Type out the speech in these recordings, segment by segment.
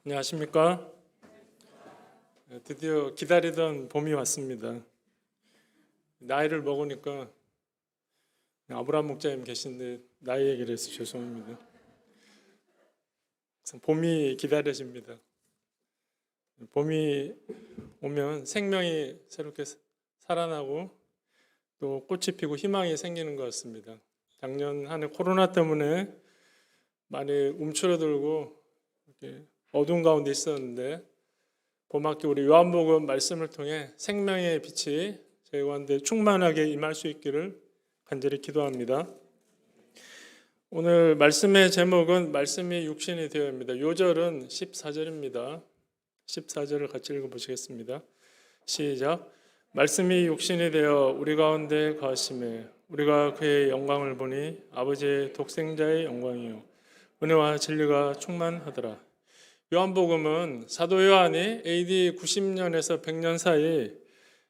안녕하십니까? 드디어 기다리던 봄이 왔습니다. 나이를 먹으니까 아브라함 목자님 계신데 나이 얘기를 해서 죄송합니다. 봄이 기다려집니다. 봄이 오면 생명이 새롭게 살아나고 또 꽃이 피고 희망이 생기는 것 같습니다. 작년 한 해 코로나 때문에 많이 움츠러들고 이렇게 어두운 가운데 있었는데 봄학기 우리 요한복음 말씀을 통해 생명의 빛이 저희 가운데 충만하게 임할 수 있기를 간절히 기도합니다. 오늘 말씀의 제목은 말씀이 육신이 되어입니다. 요절은 14절입니다. 14절을 같이 읽어보시겠습니다. 시작. 말씀이 육신이 되어 우리 가운데 거하심에 우리가 그의 영광을 보니 아버지의 독생자의 영광이요 은혜와 진리가 충만하더라. 요한복음은 사도 요한이 AD 90년에서 100년 사이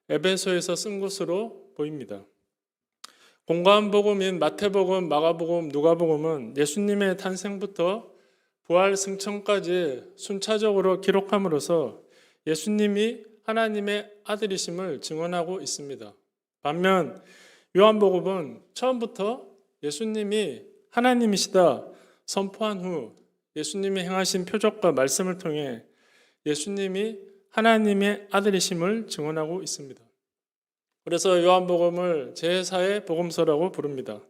에베소에서 쓴 것으로 보입니다. 공간 복음인 마태복음, 마가복음, 누가복음은 예수님의 탄생부터 부활 승천까지 순차적으로 기록함으로써 예수님이 하나님의 아들이심을 증언하고 있습니다. 반면 요한복음은 처음부터 예수님이 하나님이시다 선포한 후 예수님이 행하신 표적과 말씀을 통해 예수님이 하나님의 아들이심을 증언하고 있습니다. 그래서 요한복음을 제4의 복음서라고 부릅니다.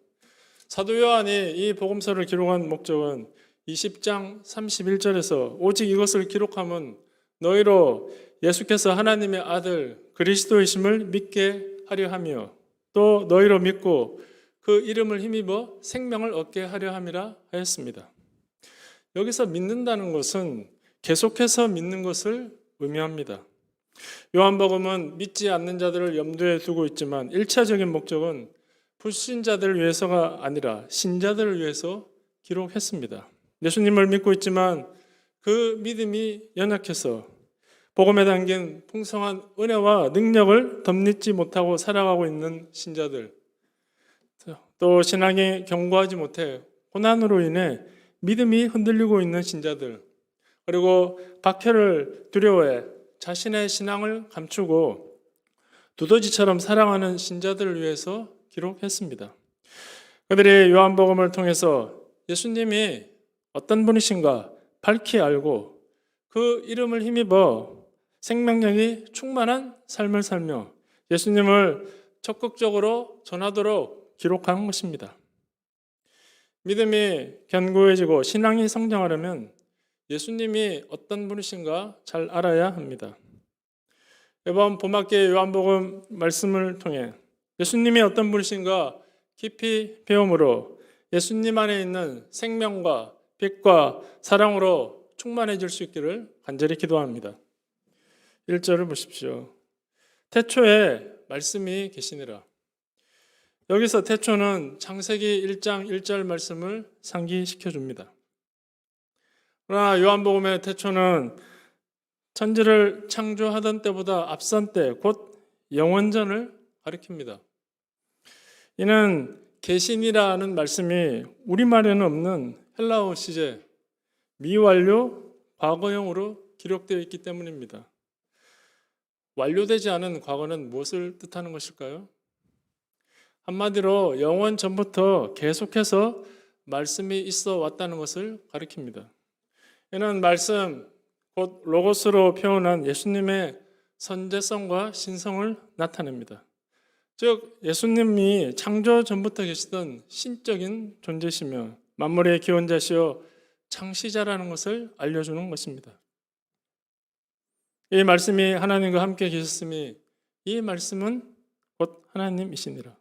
사도 요한이 이 복음서를 기록한 목적은 20장 31절에서 오직 이것을 기록함은 너희로 예수께서 하나님의 아들 그리스도이심을 믿게 하려 하며 또 너희로 믿고 그 이름을 힘입어 생명을 얻게 하려 함이라 하였습니다. 여기서 믿는다는 것은 계속해서 믿는 것을 의미합니다. 요한복음은 믿지 않는 자들을 염두에 두고 있지만 1차적인 목적은 불신자들을 위해서가 아니라 신자들을 위해서 기록했습니다. 예수님을 믿고 있지만 그 믿음이 연약해서 복음에 담긴 풍성한 은혜와 능력을 덧입지 못하고 살아가고 있는 신자들, 또 신앙에 견고하지 못해 고난으로 인해 믿음이 흔들리고 있는 신자들, 그리고 박해를 두려워해 자신의 신앙을 감추고 두더지처럼 살아가는 신자들을 위해서 기록했습니다. 그들이 요한복음을 통해서 예수님이 어떤 분이신가 밝히 알고 그 이름을 힘입어 생명력이 충만한 삶을 살며 예수님을 적극적으로 전하도록 기록한 것입니다. 믿음이 견고해지고 신앙이 성장하려면 예수님이 어떤 분이신가 잘 알아야 합니다. 이번 봄학기의 요한복음 말씀을 통해 예수님이 어떤 분이신가 깊이 배움으로 예수님 안에 있는 생명과 빛과 사랑으로 충만해질 수 있기를 간절히 기도합니다. 1절을 보십시오. 태초에 말씀이 계시니라. 여기서 태초는 창세기 1장 1절 말씀을 상기시켜 줍니다. 그러나 요한복음의 태초는 천지를 창조하던 때보다 앞선 때, 곧 영원전을 가리킵니다. 이는 계신이라는 말씀이 우리말에는 없는 헬라어 시제, 미완료 과거형으로 기록되어 있기 때문입니다. 완료되지 않은 과거는 무엇을 뜻하는 것일까요? 한마디로 영원 전부터 계속해서 말씀이 있어 왔다는 것을 가리킵니다. 이는 말씀, 곧 로고스로 표현한 예수님의 선제성과 신성을 나타냅니다. 즉 예수님이 창조 전부터 계시던 신적인 존재시며 만물의 기원자시요 창시자라는 것을 알려주는 것입니다. 이 말씀이 하나님과 함께 계셨음이 이 말씀은 곧 하나님이시니라.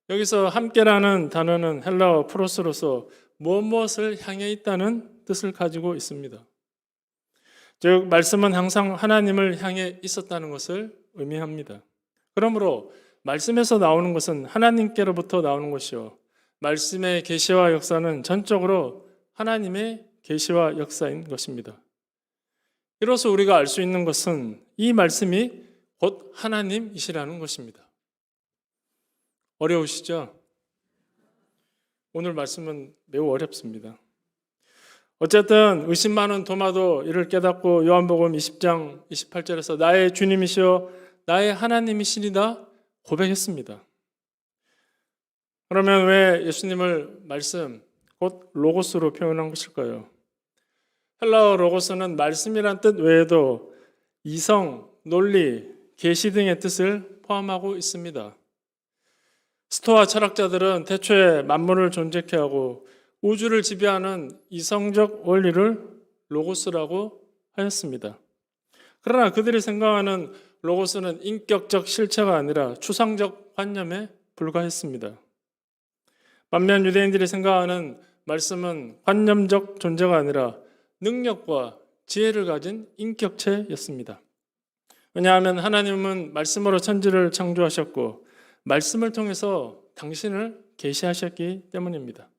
여기서 함께라는 단어는 헬라어 프로스로서 무엇을 향해 있다는 뜻을 가지고 있습니다. 즉 말씀은 항상 하나님을 향해 있었다는 것을 의미합니다. 그러므로 말씀에서 나오는 것은 하나님께로부터 나오는 것이요 말씀의 계시와 역사는 전적으로 하나님의 계시와 역사인 것입니다. 이로써 우리가 알 수 있는 것은 이 말씀이 곧 하나님이시라는 것입니다. 어려우시죠? 오늘 말씀은 매우 어렵습니다. 어쨌든 의심 많은 도마도 이를 깨닫고 요한복음 20장 28절에서 나의 주님이시여 나의 하나님이시니다 고백했습니다. 그러면 왜 예수님을 말씀, 곧 로고스로 표현한 것일까요? 헬라어 로고스는 말씀이란 뜻 외에도 이성, 논리, 계시 등의 뜻을 포함하고 있습니다. 스토아 철학자들은 태초에 만물을 존재케 하고 우주를 지배하는 이성적 원리를 로고스라고 하였습니다. 그러나 그들이 생각하는 로고스는 인격적 실체가 아니라 추상적 관념에 불과했습니다. 반면 유대인들이 생각하는 말씀은 관념적 존재가 아니라 능력과 지혜를 가진 인격체였습니다. 왜냐하면 하나님은 말씀으로 천지를 창조하셨고 말씀을 통해서 당신을 계시하셨기 때문입니다.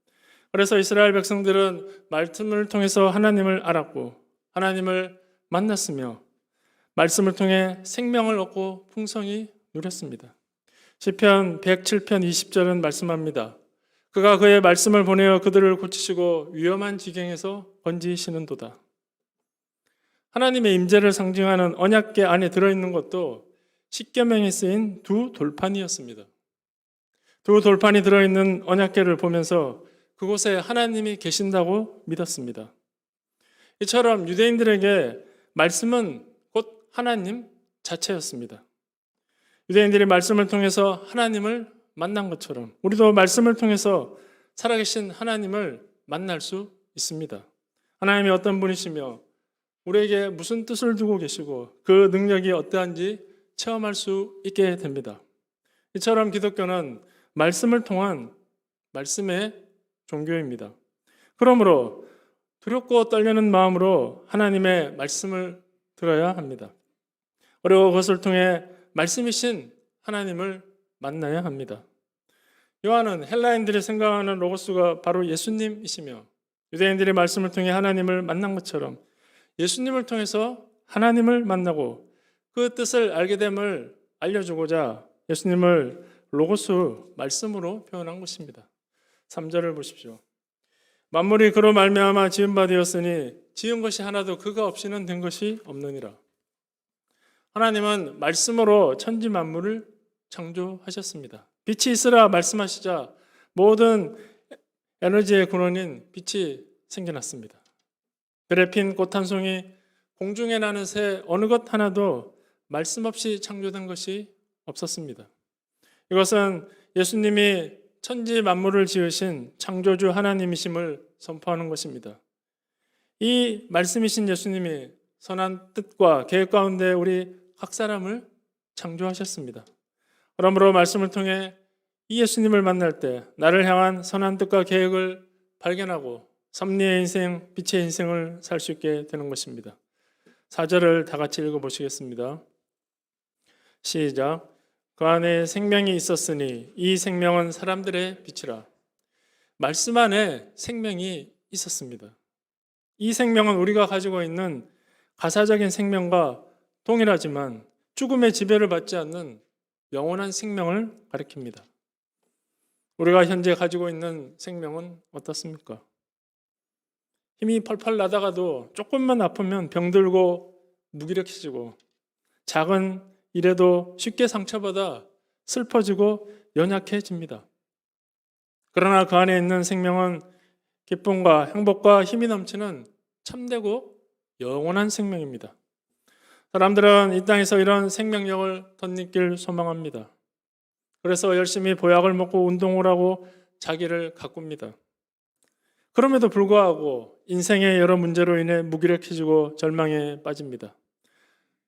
그래서 이스라엘 백성들은 말씀을 통해서 하나님을 알았고 하나님을 만났으며 말씀을 통해 생명을 얻고 풍성히 누렸습니다. 시편 107편 20절은 말씀합니다. 그가 그의 말씀을 보내어 그들을 고치시고 위험한 지경에서 건지시는도다. 하나님의 임재를 상징하는 언약궤 안에 들어있는 것도 십계명에 쓰인 두 돌판이었습니다. 두 돌판이 들어있는 언약궤를 보면서 그곳에 하나님이 계신다고 믿었습니다. 이처럼 유대인들에게 말씀은 곧 하나님 자체였습니다. 유대인들이 말씀을 통해서 하나님을 만난 것처럼 우리도 말씀을 통해서 살아계신 하나님을 만날 수 있습니다. 하나님이 어떤 분이시며 우리에게 무슨 뜻을 두고 계시고 그 능력이 어떠한지 체험할 수 있게 됩니다. 이처럼 기독교는 말씀을 통한 말씀의 종교입니다. 그러므로 두렵고 떨리는 마음으로 하나님의 말씀을 들어야 합니다. 그리고 그것을 통해 말씀이신 하나님을 만나야 합니다. 요한은 헬라인들이 생각하는 로고스가 바로 예수님이시며 유대인들이 말씀을 통해 하나님을 만난 것처럼 예수님을 통해서 하나님을 만나고 그 뜻을 알게 됨을 알려주고자 예수님을 로고스 말씀으로 표현한 것입니다. 3절을 보십시오. 만물이 그로 말미암아 지은 바 되었으니 지은 것이 하나도 그가 없이는 된 것이 없느니라. 하나님은 말씀으로 천지 만물을 창조하셨습니다. 빛이 있으라 말씀하시자 모든 에너지의 근원인 빛이 생겨났습니다. 들에 핀 꽃 한 송이, 공중에 나는 새 어느 것 하나도 말씀 없이 창조된 것이 없었습니다. 이것은 예수님이 천지 만물을 지으신 창조주 하나님이심을 선포하는 것입니다. 이 말씀이신 예수님이 선한 뜻과 계획 가운데 우리 각 사람을 창조하셨습니다. 그러므로 말씀을 통해 이 예수님을 만날 때 나를 향한 선한 뜻과 계획을 발견하고 섭리의 인생, 빛의 인생을 살 수 있게 되는 것입니다. 4절을 다 같이 읽어보시겠습니다. 시작. 그 안에 생명이 있었으니 이 생명은 사람들의 빛이라. 말씀 안에 생명이 있었습니다. 이 생명은 우리가 가지고 있는 가사적인 생명과 동일하지만 죽음의 지배를 받지 않는 영원한 생명을 가리킵니다. 우리가 현재 가지고 있는 생명은 어떻습니까? 힘이 펄펄 나다가도 조금만 아프면 병들고 무기력해지고 작은 일에도 쉽게 상처받아 슬퍼지고 연약해집니다. 그러나 그 안에 있는 생명은 기쁨과 행복과 힘이 넘치는 참되고 영원한 생명입니다. 사람들은 이 땅에서 이런 생명력을 덧느낄 소망합니다. 그래서 열심히 보약을 먹고 운동을 하고 자기를 가꿉니다. 그럼에도 불구하고 인생의 여러 문제로 인해 무기력해지고 절망에 빠집니다.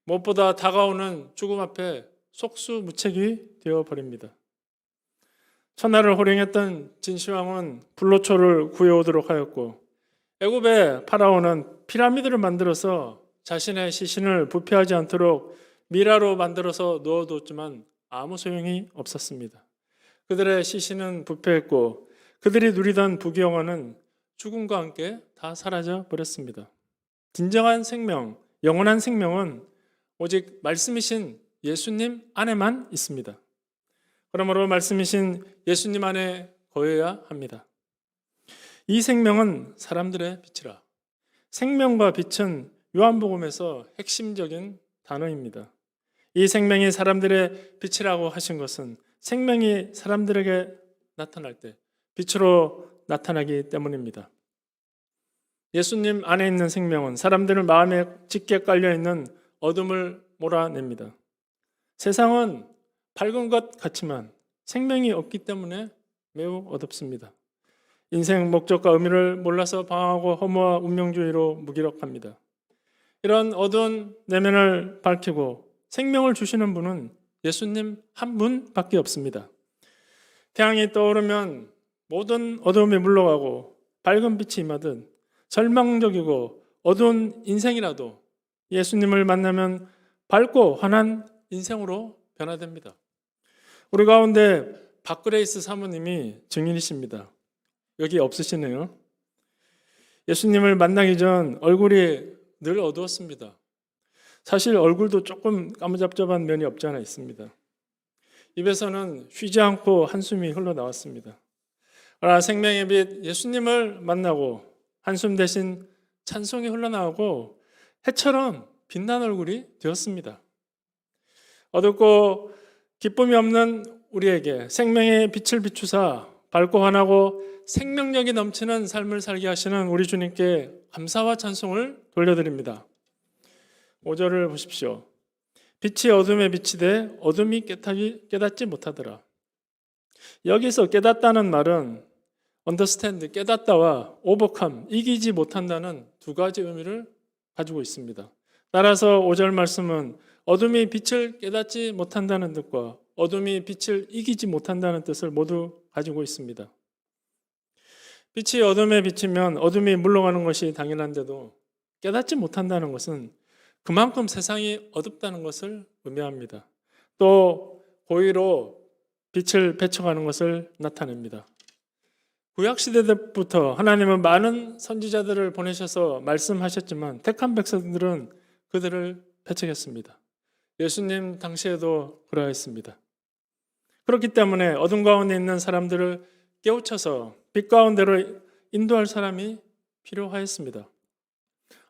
무엇보다 다가오는 죽음 앞에 속수무책이 되어버립니다. 천하를 호령했던 진시황은 불로초를 구해오도록 하였고 애굽의 파라오는 피라미드를 만들어서 자신의 시신을 부패하지 않도록 미라로 만들어서 넣어뒀지만 아무 소용이 없었습니다. 그들의 시신은 부패했고 그들이 누리던 부귀영화는 죽음과 함께 다 사라져 버렸습니다. 진정한 생명, 영원한 생명은 오직 말씀이신 예수님 안에만 있습니다. 그러므로 말씀이신 예수님 안에 거해야 합니다. 이 생명은 사람들의 빛이라. 생명과 빛은 요한복음에서 핵심적인 단어입니다. 이 생명이 사람들의 빛이라고 하신 것은 생명이 사람들에게 나타날 때 빛으로 나타나기 때문입니다. 예수님 안에 있는 생명은 사람들의 마음에 짙게 깔려있는 어둠을 몰아냅니다. 세상은 밝은 것 같지만 생명이 없기 때문에 매우 어둡습니다. 인생 목적과 의미를 몰라서 방황하고 허무와 운명주의로 무기력합니다. 이런 어두운 내면을 밝히고 생명을 주시는 분은 예수님 한 분밖에 없습니다. 태양이 떠오르면 모든 어두움이 물러가고 밝은 빛이 임하듯 절망적이고 어두운 인생이라도 예수님을 만나면 밝고 환한 인생으로 변화됩니다. 우리 가운데 박그레이스 사모님이 증인이십니다. 여기 없으시네요. 예수님을 만나기 전 얼굴이 늘 어두웠습니다. 사실 얼굴도 조금 까무잡잡한 면이 없지 않아 있습니다. 입에서는 쉬지 않고 한숨이 흘러나왔습니다. 그러나 생명의 빛 예수님을 만나고 한숨 대신 찬송이 흘러나오고 해처럼 빛난 얼굴이 되었습니다. 어둡고 기쁨이 없는 우리에게 생명의 빛을 비추사 밝고 환하고 생명력이 넘치는 삶을 살게 하시는 우리 주님께 감사와 찬송을 돌려드립니다. 5절을 보십시오. 빛이 어둠에 비치되 어둠이 깨닫지 못하더라. 여기서 깨닫다는 말은 understand, 깨닫다와 overcome, 이기지 못한다는 두 가지 의미를 가지고 있습니다. 따라서 5절 말씀은 어둠이 빛을 깨닫지 못한다는 뜻과 어둠이 빛을 이기지 못한다는 뜻을 모두 가지고 있습니다. 빛이 어둠에 비치면 어둠이 물러가는 것이 당연한데도 깨닫지 못한다는 것은 그만큼 세상이 어둡다는 것을 의미합니다. 또 고의로 빛을 배척하는 것을 나타냅니다. 구약시대 때부터 하나님은 많은 선지자들을 보내셔서 말씀하셨지만 택한 백성들은 그들을 배척했습니다. 예수님 당시에도 그러했습니다. 그렇기 때문에 어둠 가운데 있는 사람들을 깨우쳐서 빛 가운데로 인도할 사람이 필요하였습니다.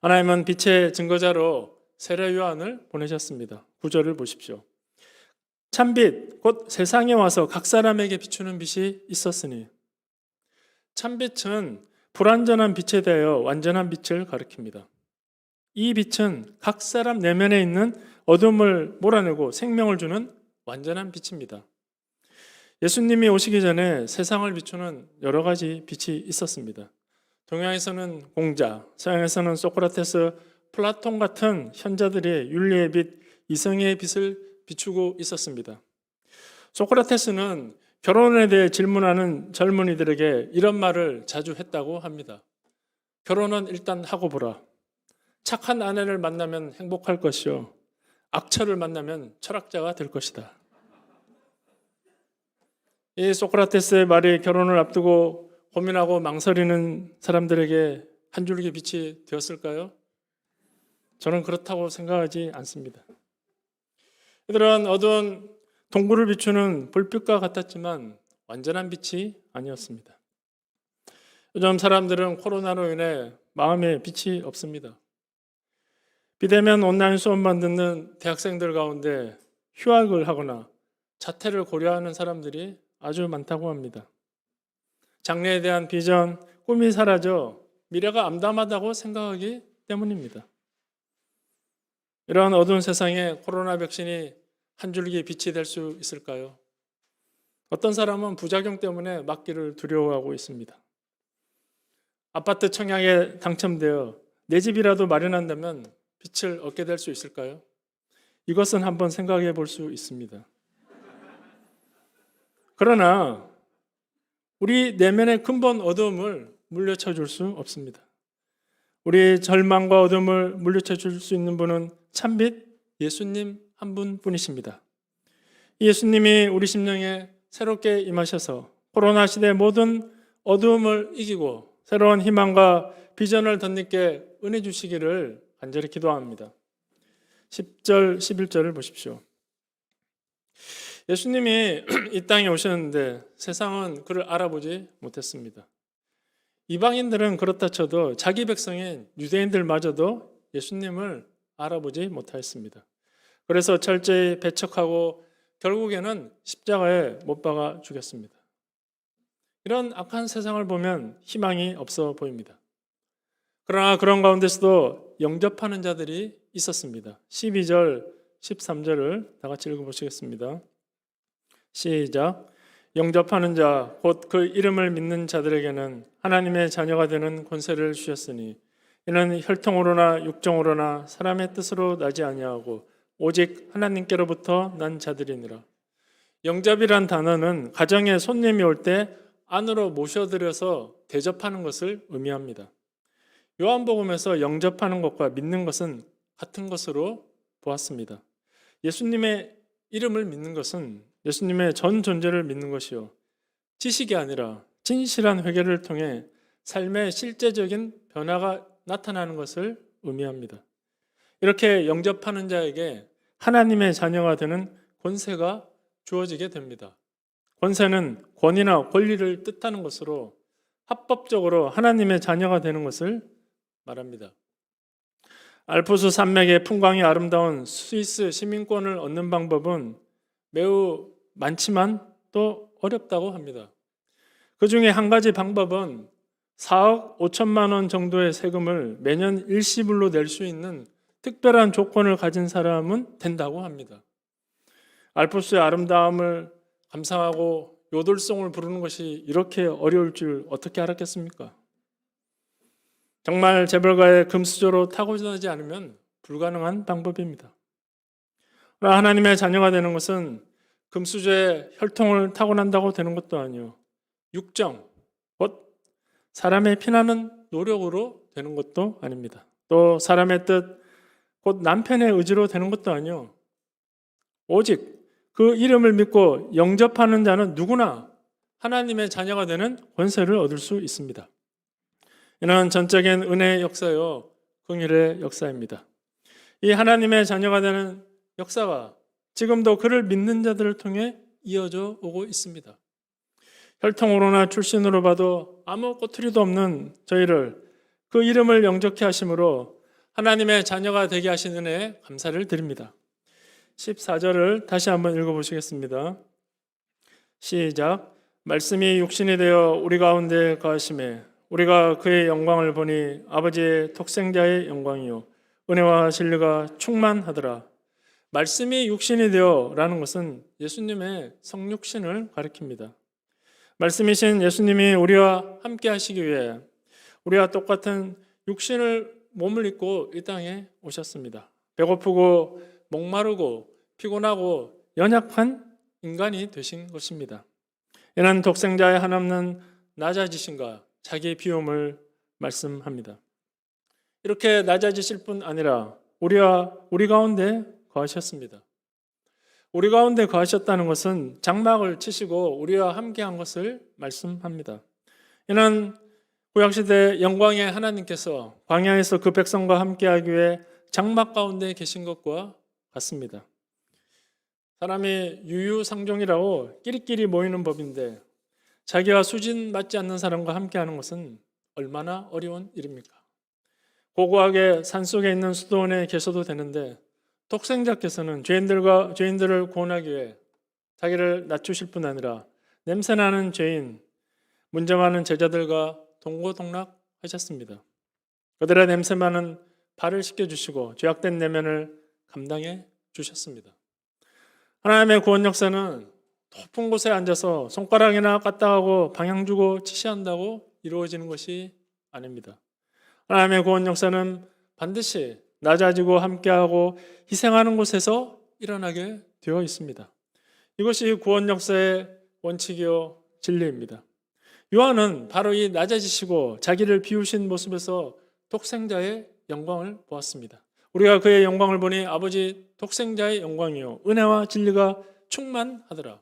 하나님은 빛의 증거자로 세례 요한을 보내셨습니다. 9절을 보십시오. 참빛 곧 세상에 와서 각 사람에게 비추는 빛이 있었으니. 참빛은 불완전한 빛에 대하여 완전한 빛을 가리킵니다. 이 빛은 각 사람 내면에 있는 어둠을 몰아내고 생명을 주는 완전한 빛입니다. 예수님이 오시기 전에 세상을 비추는 여러 가지 빛이 있었습니다. 동양에서는 공자, 서양에서는 소크라테스, 플라톤 같은 현자들의 윤리의 빛, 이성의 빛을 비추고 있었습니다. 소크라테스는 결혼에 대해 질문하는 젊은이들에게 이런 말을 자주 했다고 합니다. 결혼은 일단 하고 보라. 착한 아내를 만나면 행복할 것이요. 악처를 만나면 철학자가 될 것이다. 이 소크라테스의 말이 결혼을 앞두고 고민하고 망설이는 사람들에게 한 줄기 빛이 되었을까요? 저는 그렇다고 생각하지 않습니다. 이들은 어두운 동굴을 비추는 불빛과 같았지만 완전한 빛이 아니었습니다. 요즘 사람들은 코로나로 인해 마음에 빛이 없습니다. 비대면 온라인 수업만 듣는 대학생들 가운데 휴학을 하거나 자퇴를 고려하는 사람들이 아주 많다고 합니다. 장래에 대한 비전, 꿈이 사라져 미래가 암담하다고 생각하기 때문입니다. 이러한 어두운 세상에 코로나 백신이 한 줄기 빛이 될 수 있을까요? 어떤 사람은 부작용 때문에 맞기를 두려워하고 있습니다. 아파트 청약에 당첨되어 내 집이라도 마련한다면 빛을 얻게 될 수 있을까요? 이것은 한번 생각해 볼 수 있습니다. 그러나 우리 내면의 근본 어두움을 물리쳐 줄 수 없습니다. 우리 절망과 어둠을 물리쳐 줄 수 있는 분은 참빛 예수님 한 분뿐이십니다. 예수님이 우리 심령에 새롭게 임하셔서 코로나 시대의 모든 어두움을 이기고 새로운 희망과 비전을 덧입게 은혜 주시기를 간절히 기도합니다. 10절, 11절을 보십시오. 예수님이 이 땅에 오셨는데 세상은 그를 알아보지 못했습니다. 이방인들은 그렇다 쳐도 자기 백성인 유대인들마저도 예수님을 알아보지 못하였습니다. 그래서 철저히 배척하고 결국에는 십자가에 못 박아 죽였습니다. 이런 악한 세상을 보면 희망이 없어 보입니다. 그러나 그런 가운데서도 영접하는 자들이 있었습니다. 12절, 13절을 다 같이 읽어보시겠습니다. 시작. 영접하는 자, 곧 그 이름을 믿는 자들에게는 하나님의 자녀가 되는 권세를 주셨으니 이는 혈통으로나 육정으로나 사람의 뜻으로 나지 아니하고 오직 하나님께로부터 난 자들이니라. 영접이란 단어는 가정에 손님이 올 때 안으로 모셔들여서 대접하는 것을 의미합니다. 요한복음에서 영접하는 것과 믿는 것은 같은 것으로 보았습니다. 예수님의 이름을 믿는 것은 예수님의 전 존재를 믿는 것이요, 지식이 아니라 진실한 회개를 통해 삶의 실제적인 변화가 나타나는 것을 의미합니다. 이렇게 영접하는 자에게 하나님의 자녀가 되는 권세가 주어지게 됩니다. 권세는 권위나 권리를 뜻하는 것으로 합법적으로 하나님의 자녀가 되는 것을 말합니다. 알프스 산맥의 풍광이 아름다운 스위스 시민권을 얻는 방법은 매우 많지만 또 어렵다고 합니다. 그 중에 한 가지 방법은 4억 5천만 원 정도의 세금을 매년 일시불로 낼 수 있는 특별한 조건을 가진 사람은 된다고 합니다. 알프스의 아름다움을 감상하고 요들송을 부르는 것이 이렇게 어려울 줄 어떻게 알았겠습니까? 정말 재벌가의 금수저로 타고나지 않으면 불가능한 방법입니다. 그러나 하나님의 자녀가 되는 것은 금수저의 혈통을 타고난다고 되는 것도 아니요, 육정, 곧 사람의 피나는 노력으로 되는 것도 아닙니다. 또 사람의 뜻, 곧 남편의 의지로 되는 것도 아니요, 오직 그 이름을 믿고 영접하는 자는 누구나 하나님의 자녀가 되는 권세를 얻을 수 있습니다. 이는 전적인 은혜의 역사요, 긍휼의 역사입니다. 이 하나님의 자녀가 되는 역사가 지금도 그를 믿는 자들을 통해 이어져 오고 있습니다. 혈통으로나 출신으로 봐도 아무 꼬투리도 없는 저희를 그 이름을 영접케 하심으로 하나님의 자녀가 되게 하신 은혜에 감사를 드립니다. 14절을 다시 한번 읽어보시겠습니다. 시작. 말씀이 육신이 되어 우리 가운데 거하심에 우리가 그의 영광을 보니 아버지의 독생자의 영광이요 은혜와 진리가 충만하더라. 말씀이 육신이 되어 라는 것은 예수님의 성육신을 가리킵니다. 말씀이신 예수님이 우리와 함께 하시기 위해 우리와 똑같은 육신을 몸을 입고 이 땅에 오셨습니다. 배고프고 목마르고 피곤하고 연약한 인간이 되신 것입니다. 이는 독생자의 한없는 낮아지심과 자기의 비움을 말씀합니다. 이렇게 낮아지실 뿐 아니라 우리 가운데 거하셨습니다. 우리 가운데 거하셨다는 것은 장막을 치시고 우리와 함께한 것을 말씀합니다. 이는 구약시대 영광의 하나님께서 광야에서 그 백성과 함께하기 위해 장막 가운데 계신 것과 같습니다. 사람이 유유상종이라고 끼리끼리 모이는 법인데 자기와 수준 맞지 않는 사람과 함께하는 것은 얼마나 어려운 일입니까? 고고하게 산속에 있는 수도원에 계셔도 되는데 독생자께서는 죄인들을 구원하기 위해 자기를 낮추실 뿐 아니라 냄새나는 죄인, 문제 많은 제자들과 동고동락하셨습니다. 그들의 냄새 많은 발을 씻겨주시고 죄악된 내면을 감당해 주셨습니다. 하나님의 구원 역사는 높은 곳에 앉아서 손가락이나 까딱하고 방향 주고 지시한다고 이루어지는 것이 아닙니다. 하나님의 구원 역사는 반드시 낮아지고 함께하고 희생하는 곳에서 일어나게 되어 있습니다. 이것이 구원 역사의 원칙이요 진리입니다. 요한은 바로 이 낮아지시고 자기를 비우신 모습에서 독생자의 영광을 보았습니다. 우리가 그의 영광을 보니 아버지 독생자의 영광이요 은혜와 진리가 충만하더라.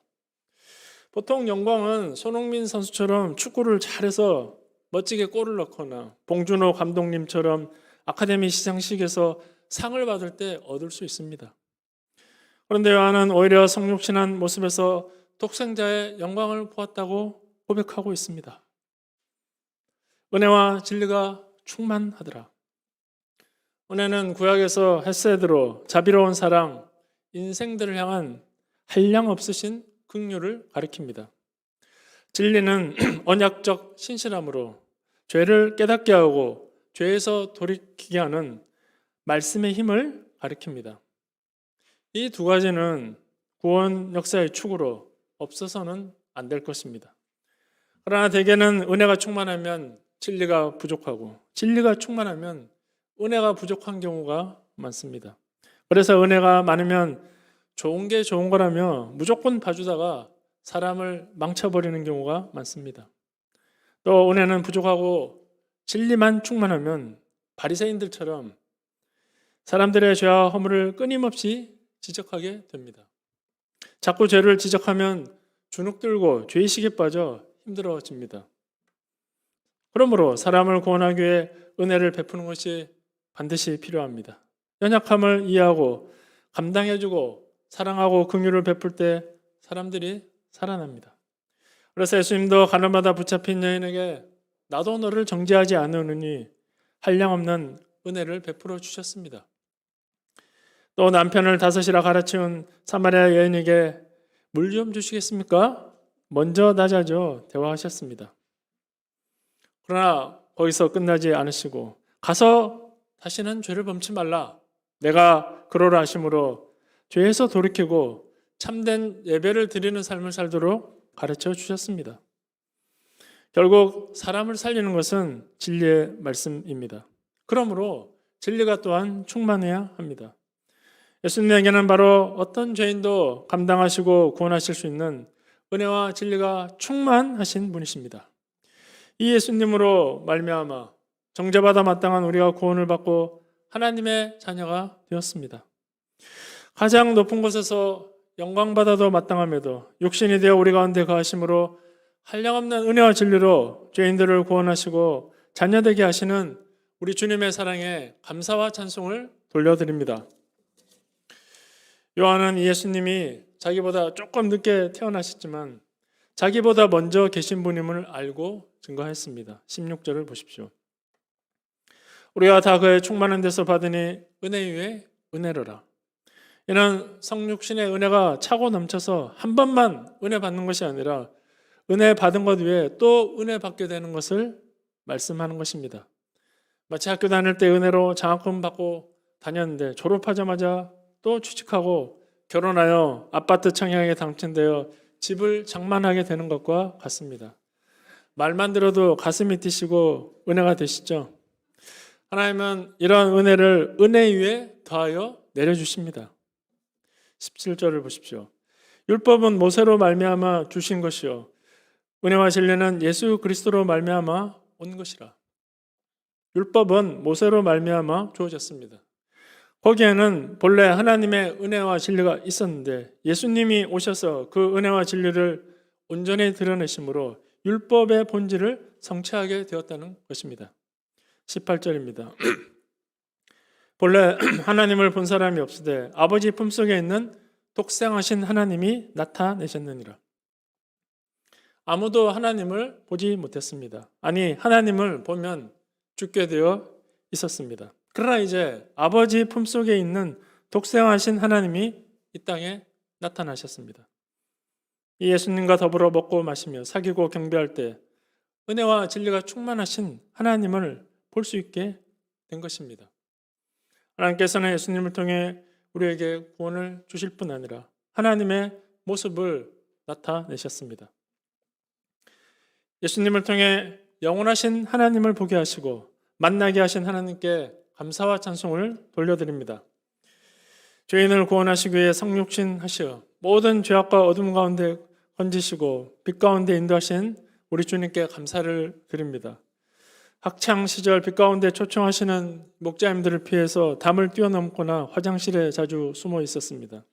보통 영광은 손흥민 선수처럼 축구를 잘해서 멋지게 골을 넣거나 봉준호 감독님처럼 아카데미 시상식에서 상을 받을 때 얻을 수 있습니다. 그런데 요한은 오히려 성육신한 모습에서 독생자의 영광을 보았다고 고백하고 있습니다. 은혜와 진리가 충만하더라. 은혜는 구약에서 헤세드로 자비로운 사랑, 인생들을 향한 한량 없으신 긍휼을 가리킵니다. 진리는 언약적 신실함으로 죄를 깨닫게 하고 죄에서 돌이키게 하는 말씀의 힘을 가리킵니다. 이 두 가지는 구원 역사의 축으로 없어서는 안 될 것입니다. 그러나 대개는 은혜가 충만하면 진리가 부족하고 진리가 충만하면 은혜가 부족한 경우가 많습니다. 그래서 은혜가 많으면 좋은 게 좋은 거라며 무조건 봐주다가 사람을 망쳐버리는 경우가 많습니다. 또 은혜는 부족하고 진리만 충만하면 바리새인들처럼 사람들의 죄와 허물을 끊임없이 지적하게 됩니다. 자꾸 죄를 지적하면 주눅들고 죄의식에 빠져 힘들어집니다. 그러므로 사람을 구원하기 위해 은혜를 베푸는 것이 반드시 필요합니다. 연약함을 이해하고 감당해주고 사랑하고 긍휼을 베풀 때 사람들이 살아납니다. 그래서 예수님도 가난마다 붙잡힌 여인에게 나도 너를 정죄하지 않으느니 한량없는 은혜를 베풀어 주셨습니다. 또 남편을 다섯이라 갈아치운 사마리아 여인에게 물 좀 주시겠습니까? 먼저 낮아져 대화하셨습니다. 그러나 거기서 끝나지 않으시고 가서 다시는 죄를 범치 말라. 내가 그러라 하심으로 죄에서 돌이키고 참된 예배를 드리는 삶을 살도록 가르쳐 주셨습니다. 결국 사람을 살리는 것은 진리의 말씀입니다. 그러므로 진리가 또한 충만해야 합니다. 예수님에게는 바로 어떤 죄인도 감당하시고 구원하실 수 있는 은혜와 진리가 충만하신 분이십니다. 이 예수님으로 말미암아 정죄받아 마땅한 우리가 구원을 받고 하나님의 자녀가 되었습니다. 가장 높은 곳에서 영광받아도 마땅함에도 육신이 되어 우리 가운데 거하심으로 한량없는 은혜와 진리로 죄인들을 구원하시고 자녀되게 하시는 우리 주님의 사랑에 감사와 찬송을 돌려드립니다. 요한은 예수님이 자기보다 조금 늦게 태어나셨지만 자기보다 먼저 계신 분임을 알고 증거했습니다. 16절을 보십시오. 우리가 다 그의 충만한 데서 받으니 은혜 위에 은혜로라. 이는 성육신의 은혜가 차고 넘쳐서 한 번만 은혜 받는 것이 아니라 은혜 받은 것 위에 또 은혜 받게 되는 것을 말씀하는 것입니다. 마치 학교 다닐 때 은혜로 장학금 받고 다녔는데 졸업하자마자 또 취직하고 결혼하여 아파트 청약에 당첨되어 집을 장만하게 되는 것과 같습니다. 말만 들어도 가슴이 뛰시고 은혜가 되시죠? 하나님은 이러한 은혜를 은혜 위에 더하여 내려주십니다. 17절을 보십시오. 율법은 모세로 말미암아 주신 것이요 은혜와 진리는 예수 그리스도로 말미암아 온 것이라. 율법은 모세로 말미암아 주어졌습니다. 거기에는 본래 하나님의 은혜와 진리가 있었는데 예수님이 오셔서 그 은혜와 진리를 온전히 드러내심으로 율법의 본질을 성취하게 되었다는 것입니다. 18절입니다. 본래 하나님을 본 사람이 없으되 아버지 품속에 있는 독생하신 하나님이 나타내셨느니라. 아무도 하나님을 보지 못했습니다. 아니 하나님을 보면 죽게 되어 있었습니다. 그러나 이제 아버지 품속에 있는 독생하신 하나님이 이 땅에 나타나셨습니다. 이 예수님과 더불어 먹고 마시며 사귀고 경배할 때 은혜와 진리가 충만하신 하나님을 볼 수 있게 된 것입니다. 하나님께서는 예수님을 통해 우리에게 구원을 주실 뿐 아니라 하나님의 모습을 나타내셨습니다. 예수님을 통해 영원하신 하나님을 보게 하시고 만나게 하신 하나님께 감사와 찬송을 돌려드립니다. 죄인을 구원하시기 위해 성육신 하시어 모든 죄악과 어둠 가운데 건지시고 빛 가운데 인도하신 우리 주님께 감사를 드립니다. 학창 시절 빛 가운데 초청하시는 목자님들을 피해서 담을 뛰어넘거나 화장실에 자주 숨어 있었습니다.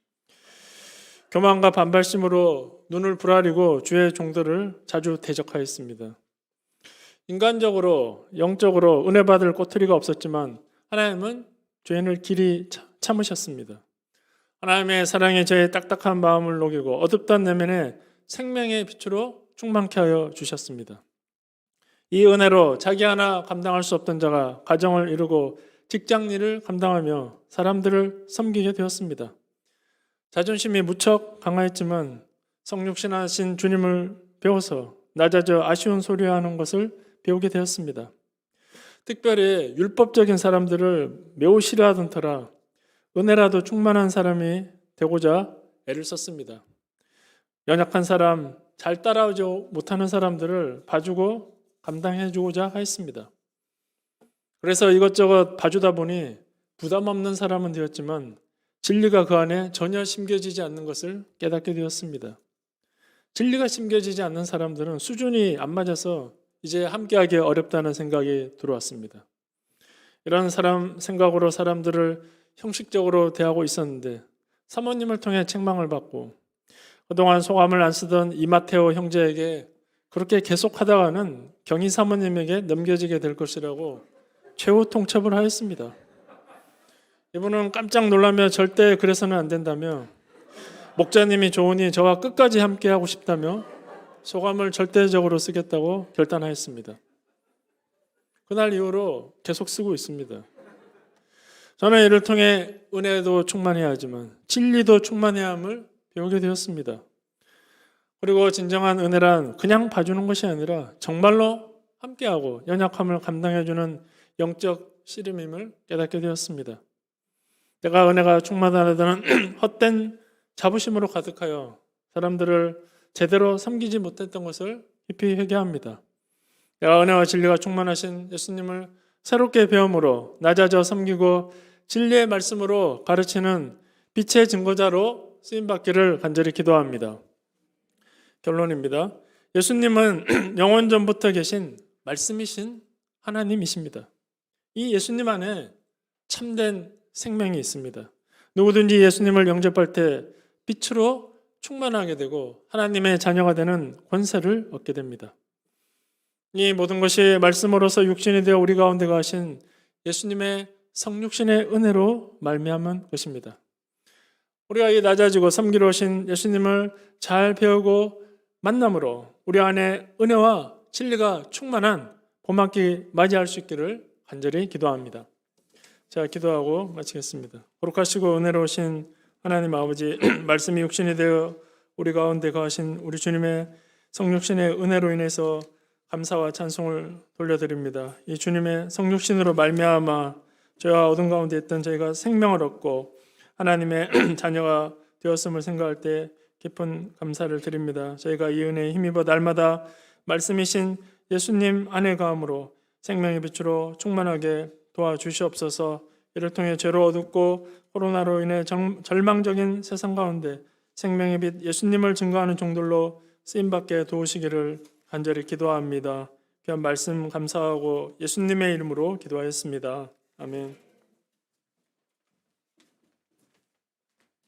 교만과 반발심으로 눈을 부라리고 주의 종들을 자주 대적하였습니다. 인간적으로 영적으로 은혜 받을 꼬투리가 없었지만 하나님은 죄인을 길이 참으셨습니다. 하나님의 사랑에 저의 딱딱한 마음을 녹이고 어둡던 내면에 생명의 빛으로 충만케 하여 주셨습니다. 이 은혜로 자기 하나 감당할 수 없던 자가 가정을 이루고 직장 일을 감당하며 사람들을 섬기게 되었습니다. 자존심이 무척 강하였지만 성육신하신 주님을 배워서 낮아져 아쉬운 소리하는 것을 배우게 되었습니다. 특별히 율법적인 사람들을 매우 싫어하던 터라 은혜라도 충만한 사람이 되고자 애를 썼습니다. 연약한 사람, 잘 따라오지 못하는 사람들을 봐주고 감당해주고자 하였습니다. 그래서 이것저것 봐주다 보니 부담 없는 사람은 되었지만 진리가 그 안에 전혀 심겨지지 않는 것을 깨닫게 되었습니다. 진리가 심겨지지 않는 사람들은 수준이 안 맞아서 이제 함께하기 어렵다는 생각이 들어왔습니다. 이런 생각으로 사람들을 형식적으로 대하고 있었는데 사모님을 통해 책망을 받고 그동안 소감을 안 쓰던 이마테오 형제에게 그렇게 계속하다가는 경희 사모님에게 넘겨지게 될 것이라고 최후 통첩을 하였습니다. 이분은 깜짝 놀라며 절대 그래서는 안 된다며 목자님이 좋으니 저와 끝까지 함께하고 싶다며 소감을 절대적으로 쓰겠다고 결단하였습니다. 그날 이후로 계속 쓰고 있습니다. 저는 이를 통해 은혜도 충만해야 하지만 진리도 충만해야 함을 배우게 되었습니다. 그리고 진정한 은혜란 그냥 봐주는 것이 아니라 정말로 함께하고 연약함을 감당해주는 영적 씨름임을 깨닫게 되었습니다. 내가 은혜가 충만하다는 헛된 자부심으로 가득하여 사람들을 제대로 섬기지 못했던 것을 깊이 회개합니다. 내가 은혜와 진리가 충만하신 예수님을 새롭게 배움으로 낮아져 섬기고 진리의 말씀으로 가르치는 빛의 증거자로 쓰임받기를 간절히 기도합니다. 결론입니다. 예수님은 영원 전부터 계신 말씀이신 하나님이십니다. 이 예수님 안에 참된 생명이 있습니다. 누구든지 예수님을 영접할 때 빛으로 충만하게 되고 하나님의 자녀가 되는 권세를 얻게 됩니다. 이 모든 것이 말씀으로서 육신이 되어 우리 가운데 가신 예수님의 성육신의 은혜로 말미암은 것입니다. 우리가 이 낮아지고 섬기러 오신 예수님을 잘 배우고 만남으로 우리 안에 은혜와 진리가 충만한 봄학기 맞이할 수 있기를 간절히 기도합니다. 자, 기도하고 마치겠습니다. 거룩하시고 은혜로우신 하나님 아버지, 말씀이 육신이 되어 우리 가운데 거하신 우리 주님의 성육신의 은혜로 인해서 감사와 찬송을 돌려드립니다. 이 주님의 성육신으로 말미암아 저희와 어둠 가운데 있던 저희가 생명을 얻고 하나님의 자녀가 되었음을 생각할 때 깊은 감사를 드립니다. 저희가 이 은혜에 힘입어 날마다 말씀이신 예수님 안에 가함으로 생명의 빛으로 충만하게 도와주시옵소서. 이를 통해 죄로 어둡고 코로나로 인해 절망적인 세상 가운데 생명의 빛 예수님을 증거하는 종들로 쓰임받게 도우시기를 간절히 기도합니다. 귀한 말씀 감사하고 예수님의 이름으로 기도하였습니다. 아멘.